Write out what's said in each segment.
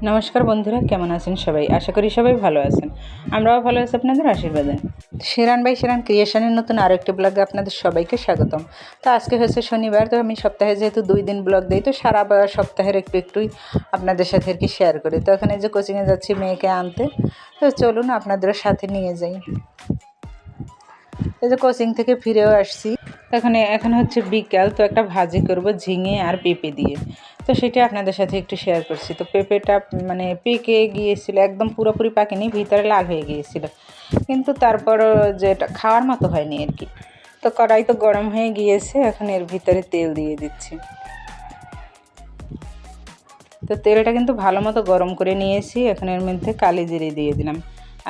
নমস্কার বন্ধুরা, কেমন আছেন সবাই? আশা করি সবাই ভালো আছেন। আমরাও ভালো আছি আপনাদের আশীর্বাদে। শিরান বাই শিরান ক্রিয়েশনের নতুন আরও একটি ব্লগে আপনাদের সবাইকে স্বাগতম। তো আজকে হচ্ছে শনিবার, তো আমি সপ্তাহে যেহেতু 2 দিন ব্লগ দিই, তো সারা সপ্তাহের একটুই আপনাদের সাথে আর কি শেয়ার করি। তো এখানে যে কোচিংয়ে যাচ্ছি মেয়েকে আনতে, তো চলুন আপনাদেরও সাথে নিয়ে যাই। এই যে কোচিং থেকে ফিরেও আসছি, এখন হচ্ছে বিকাল। তো একটা ভাজি করব ঝিঙে আর পেঁপে দিয়ে, তো সেটা আপনাদের সাথে একটু শেয়ার করছি। তো পেঁপেটা মানে পেকে গিয়েছিল, একদম পুরোপুরি পাকেনি, ভিতরে লাল হয়ে গিয়েছিল, কিন্তু তারপরও যেটা খাওয়ার মতো হয়নি আর কি। তো কড়াই তো গরম হয়ে গিয়েছে, এখন এর ভিতরে তেল দিয়ে দিচ্ছি। তো তেলটা কিন্তু ভালো মতো গরম করে নিয়েছি, এখন এর মধ্যে কালি জিরে দিয়ে দিলাম।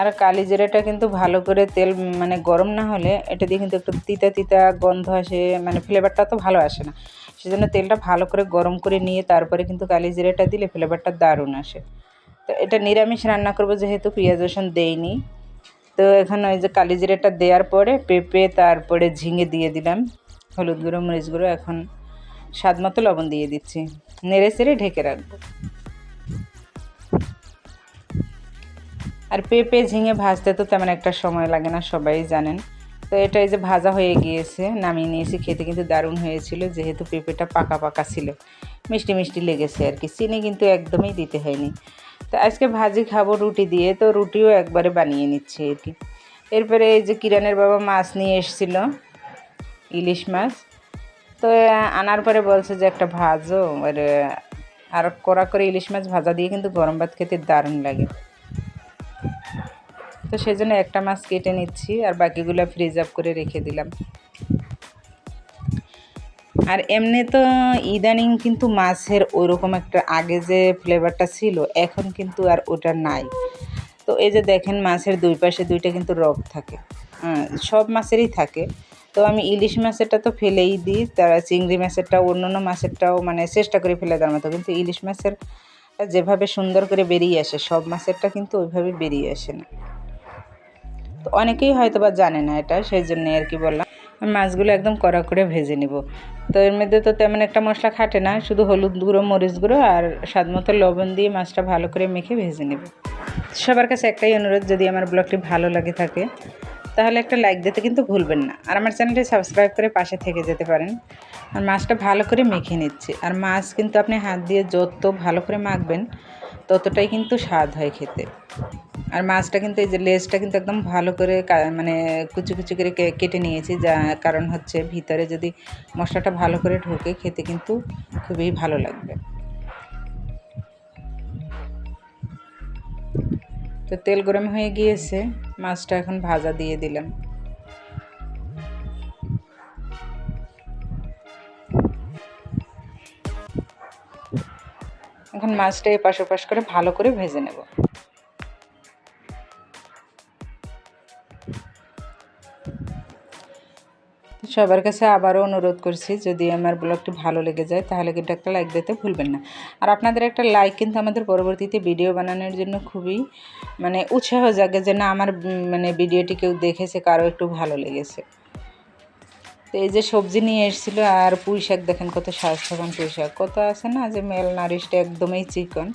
আর কালি জিরাটা কিন্তু ভালো করে তেল মানে গরম না হলে এটা দিয়ে কিন্তু একটু তিতা তিতা গন্ধ আসে, মানে ফ্লেভারটা তো ভালো আসে না। সেজন্য তেলটা ভালো করে গরম করে নিয়ে তারপরে কিন্তু কালি জিরাটা দিলে ফ্লেভারটা দারুণ আসে। তো এটা নিরামিষ রান্না করব যেহেতু, পেঁয়াজ রসুন দেইনি। তো এখন ওই যে কালি জিরাটা দেওয়ার পরে পেঁপে তারপরে ঝিঙে দিয়ে দিলাম, হলুদ গুঁড়ো মরিচ গুঁড়ো, এখন স্বাদ মতো লবণ দিয়ে দিচ্ছি, নেড়ে চেড়ে ঢেকে রাখবো। আর পেঁপে ঝিঙে ভাজতে তো তেমন একটা সময় লাগে না, সবাই জানেন। তো এটা এই যে ভাজা হয়ে গিয়েছে, নামিয়ে নিয়েছি। খেতে কিন্তু দারুণ হয়েছিল, যেহেতু পেঁপেটা পাকা পাকা ছিল, মিষ্টি মিষ্টি লেগেছে আর কি। চিনি কিন্তু একদমই দিতে হয়নি। তো আজকে ভাজি খাবো রুটি দিয়ে, তো রুটিও একবারে বানিয়ে নিচ্ছি আর কি। এরপরে এই যে কিরানের বাবা মাছ নিয়ে এসেছিলো, ইলিশ মাছ। তো আনার পরে বলছে যে একটা ভাজো, আর কড়া করে ইলিশ মাছ ভাজা দিয়ে কিন্তু গরম ভাত খেতে দারুণ লাগে। তো সেজন্য একটা মাছ কেটে নিচ্ছি, আর বাকিগুলো ফ্রিজ আপ করে রেখে দিলাম। আর এমনি তো ইদানিং কিন্তু মাছের ওইরকম একটা আগে যে ফ্লেভারটা ছিল, এখন কিন্তু আর ওটা নাই। তো এই যে দেখেন, মাছের দুই পাশে দুইটা কিন্তু রগ থাকে, সব মাছেরই থাকে। তো আমি ইলিশ মাছেরটা তো ফেলেই দিই, তারা চিংড়ি মাছেরটাও অন্য মাছেরটাও মানে চেষ্টা করে ফেলে দেওয়ার মতো, কিন্তু ইলিশ মাছের যেভাবে সুন্দর করে বেরিয়ে আসে, সব মাছেরটা কিন্তু ওইভাবে বেরিয়ে আসে না। তো অনেকেই হয়তো বা জানে না এটা, সেই জন্যে আর কি বললাম। মাছগুলো একদম কড়া করে ভেজে নিব। তো এর মধ্যে তো তেমন একটা মশলা খাটে না, শুধু হলুদ গুঁড়ো মরিচ গুঁড়ো আর স্বাদ মতো লবণ দিয়ে মাছটা ভালো করে মেখে ভেজে নেব। সবার কাছে একটাই অনুরোধ, যদি আমার ব্লগটি ভালো লাগে থাকে তাহলে একটা লাইক দিতে কিন্তু ভুলবেন না, আর আমার চ্যানেলটি সাবস্ক্রাইব করে পাশে থেকে যেতে পারেন। আর মাছটা ভালো করে মেখে নিচ্ছি। আর মাছ কিন্তু আপনি হাত দিয়ে যত ভালো করে মাখবেন ততটাই কিন্তু স্বাদ হয় খেতে। আর মাছটা কিন্তু এই যে লেজটা কিন্তু একদম ভালো করে মানে কুচি কুচি করে কেটে নিয়েছি, যা কারণ হচ্ছে ভিতরে যদি মশলাটা ভালো করে ঢোকে খেতে কিন্তু খুবই ভালো লাগবে। তো তেল গরম হয়ে গিয়েছে, মাছটা এখন ভাজা দিয়ে দিলাম। এখন মাছটা এপাশ ওপাশ করে ভালো করে ভেজে নেব। সবার কাছে আবারও অনুরোধ করছি, যদি আমার ব্লগটি ভালো লেগে যায় তাহলে কিন্তু একটা লাইক দিতে ভুলবেন না। আর আপনাদের একটা লাইক কিন্তু আমাদের পরবর্তীতে ভিডিও বানানোর জন্য খুবই মানে উৎসাহ জাগে, যে না আমার মানে ভিডিওটি কেউ দেখেছে, কারো একটু ভালো লেগেছে। তো এই যে সবজি নিয়ে এসেছিলো, আর পুঁই শাক দেখেন কত স্বাস্থ্যবান পুঁই শাক, কত আছে না যে মেল নারিশটা একদমই চিকন,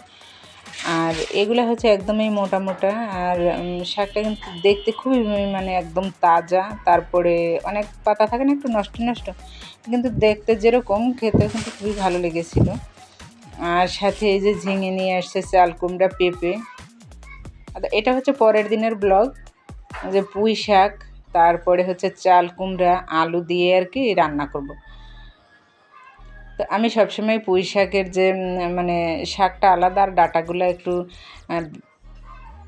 আর এগুলো হচ্ছে একদমই মোটা মোটা। আর শাকটা কিন্তু দেখতে খুবই মানে একদম তাজা, তারপরে অনেক পাতা থাকে না একটু নষ্ট নষ্ট, কিন্তু দেখতে যেরকম খেতে কিন্তু খুবই ভালো লেগেছিলো। আর সাথে এই যে ঝিঙে নিয়ে আসছে, চাল কুমড়া, পেঁপে। এটা হচ্ছে পরের দিনের ব্লগ, যে পুঁই শাক, তারপরে হচ্ছে চাল কুমড়া আলু দিয়ে আর কি রান্না করব। তো আমি সবসময় পুঁই শাকের যে মানে শাকটা আলাদা, আর ডাঁটাগুলো একটু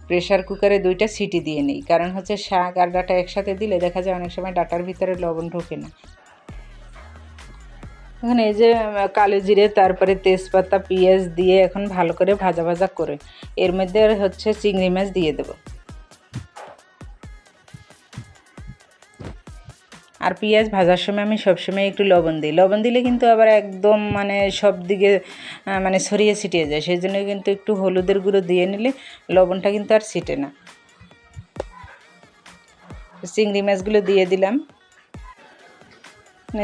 প্রেশার কুকারে 2টা সিটি দিয়ে নিই, কারণ হচ্ছে শাক আর ডাঁটা একসাথে দিলে দেখা যায় অনেক সময় ডাঁটার ভিতরে লবণ ঢোকে না। এখন এই যে কালো জিরে, তারপরে তেজপাতা, পেঁয়াজ দিয়ে এখন ভালো করে ভাজা ভাজা করে এর মধ্যে হচ্ছে চিংড়ি মাছ দিয়ে দেবো। আর পেঁয়াজ ভাজার সময় আমি সবসময় একটু লবণ দিই, লবণ দিলে কিন্তু আবার একদম মানে সব দিকে মানে ছড়িয়ে ছিটিয়ে যায়, সেই জন্য কিন্তু একটু হলুদের গুঁড়ো দিয়ে নিলে লবণটা কিন্তু আর ছিটে না। চিংড়ি মাছগুলো দিয়ে দিলাম,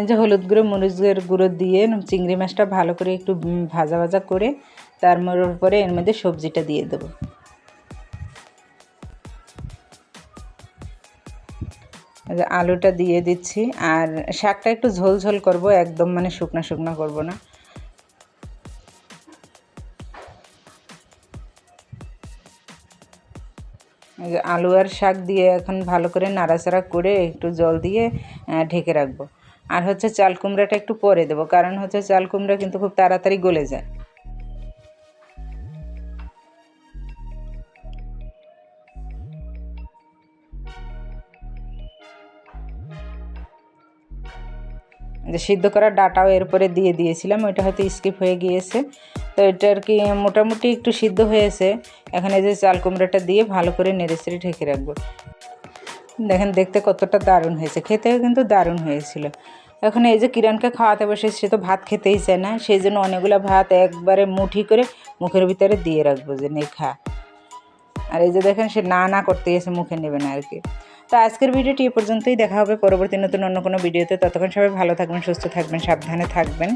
যে হলুদ গুঁড়ো মরিচের গুঁড়ো দিয়ে চিংড়ি মাছটা ভালো করে একটু ভাজা ভাজা করে তারপরে এর মধ্যে সবজিটা দিয়ে দেবো। আলুটা দিয়ে দিচ্ছি, আর শাকটা একটু ঝোল ঝোল করব, একদম মানে শুকনো শুকনো করব না। আলু আর শাক দিয়ে এখন ভালো করে নাড়াচাড়া করে একটু জল দিয়ে ঢেকে রাখবো। আর হচ্ছে চাল কুমড়াটা একটু পরে দেবো, কারণ হচ্ছে চাল কুমড়া কিন্তু খুব তাড়াতাড়ি গলে যায়। যে সিদ্ধ করা ডাটাও এরপরে দিয়ে দিয়েছিলাম, ওইটা হয়তো স্কিপ হয়ে গিয়েছে। তো এটা আর কি মোটামুটি একটু সিদ্ধ হয়েছে। এখন এই যে চাল কুমড়াটা দিয়ে ভালো করে নেড়েচেড়ে ঢেকে রাখবো। দেখেন দেখতে কতটা দারুণ হয়েছে, খেতেও কিন্তু দারুণ হয়েছিল। এখন এই যে কিরণকে খাওয়াতে বসে, সে তো ভাত খেতেই চায় না, সেই জন্য অনেকগুলো ভাত একবারে মুঠি করে মুখের ভিতরে দিয়ে রাখবো যে নে খা। আর এই যে দেখেন সে না না করতে গেছে, মুখে নেবে না আর কি। তো আজকের ভিডিওটি এ পর্যন্তই, দেখা হবে পরবর্তী নতুন অন্য কোনো ভিডিওতে। ততক্ষণ সবাই ভালো থাকবেন, সুস্থ থাকবেন, সাবধানে থাকবেন।